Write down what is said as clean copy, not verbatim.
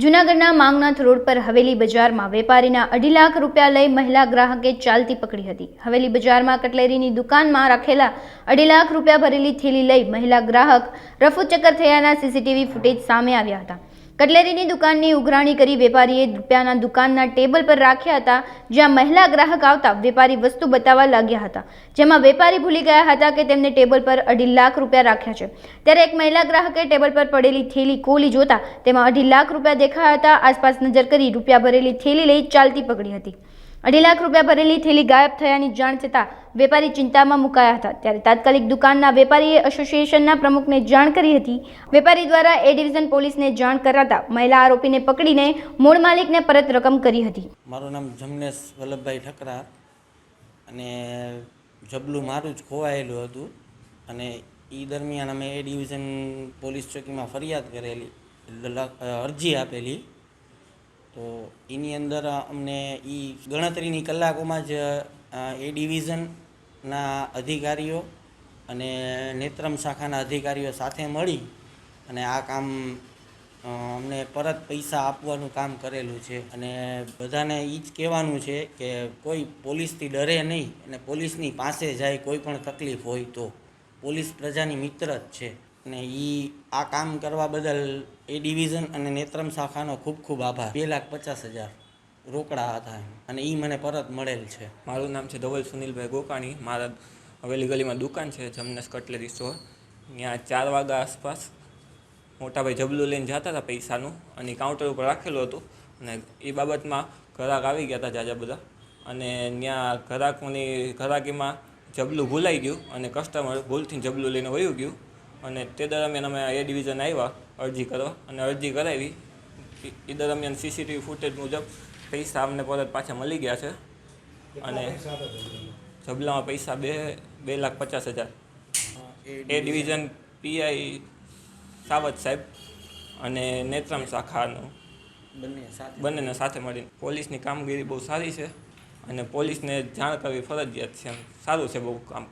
જૂનાગઢના માંગનાથ રોડ પર હવેલી બજારમાં વેપારીના 2.5 લાખ રૂપિયા લઈ મહિલા ગ્રાહકે ચાલતી પકડી હતી। હવેલી બજારમાં કટલેરીની દુકાનમાં રાખેલા 2.5 લાખ રૂપિયા ભરેલી થેલી લઈ મહિલા ગ્રાહક રફુચક્કર થયાના સીસીટીવી ફૂટેજ સામે આવ્યા હતા। કટલેરીની દુકાનની ઉઘરાણી કરી વેપારીએ રૂપિયાના દુકાનના ટેબલ પર રાખ્યા હતા, જ્યાં મહિલા ગ્રાહક આવતા વેપારી વસ્તુ બતાવવા લાગ્યા હતા, જેમાં વેપારી ભૂલી ગયા હતા કે તેમને ટેબલ પર 2.5 લાખ રૂપિયા રાખ્યા છે। ત્યારે એક મહિલા ગ્રાહકે ટેબલ પર પડેલી થેલી ખોલી જોતા તેમાં 2.5 લાખ રૂપિયા દેખાયા હતા। આસપાસ નજર કરી રૂપિયા ભરેલી થેલી લઈ ચાલતી પકડી હતી। 2.5 લાખ રૂપિયા ભરેલી થેલી ગાયબ થયાની જાણ થતાં વેપારી ચિંતામાં મુકાયા હતા। ત્યારે તાત્કાલિક દુકાનના વેપારીએ એસોસિએશનના પ્રમુખને જાણ કરી હતી। વેપારી દ્વારા એ ડિવિઝન પોલીસને જાણ કરાતા મહિલા આરોપીને પકડીને મૂળ માલિકને પરત રકમ કરી હતી। મારું નામ જમનેશ વલ્લભભાઈ ઠકરાર અને જબલું મારું જ ખોવાયેલું હતું અને એ દરમિયાન અમે એ ડિવિઝન પોલીસ ચોકીમાં ફરિયાદ કરેલી, અરજી આપેલી। તો એની અંદર અમને એ ગણતરીની કલાકોમાં જ એ ડિવિઝનના અધિકારીઓ અને નેત્રમ શાખાના અધિકારીઓ સાથે મળી અને આ કામ અમને પરત પૈસા આપવાનું કામ કરેલું છે। અને બધાને એ જ કહેવાનું છે કે કોઈ પોલીસથી ડરે નહીં અને પોલીસની પાસે જાય કોઈ પણ તકલીફ હોય તો। પોલીસ પ્રજાની મિત્ર જ છે અને એ આ કામ કરવા બદલ એ ડિવિઝન અને નેત્રમ શાખાનો ખૂબ ખૂબ આભાર। 2,50,000 રોકડા હતા અને એ મને પરત મળેલ છે। મારું નામ છે ધવલ સુનિલભાઈ ગોકાણી। મારા હવેલી ગલીમાં દુકાન છે જમનેશ કટલેરી સ્ટોર। ત્યાં 4 વાગ્યા આસપાસ મોટાભાઈ જબલું લઈને જતા હતા પૈસાનું અને કાઉન્ટર ઉપર રાખેલું હતું અને એ બાબતમાં ગ્રાહક આવી ગયા હતા જાજા બધા અને ત્યાં ગ્રાહકીમાં જબલું ભૂલાઈ ગયું અને કસ્ટમર ભૂલથી જબલું લઈને વયું ગયું અને તે દરમિયાન અમે એ ડિવિઝન આવ્યા અરજી કરવા અને અરજી કરાવી। એ દરમિયાન સીસીટીવી ફૂટેજ મુજબ પૈસા અમને પરત પાછા મળી ગયા છે અને જબલામાં પૈસા 2,50,000 એ ડિવિઝન પીઆઈ સાવત સાહેબ અને નેત્રમ શાખાનું બંનેને સાથે મળીને પોલીસની કામગીરી બહુ સારી છે અને પોલીસને જાણ કરવી ફરજિયાત છે। સારું છે બહુ કામ।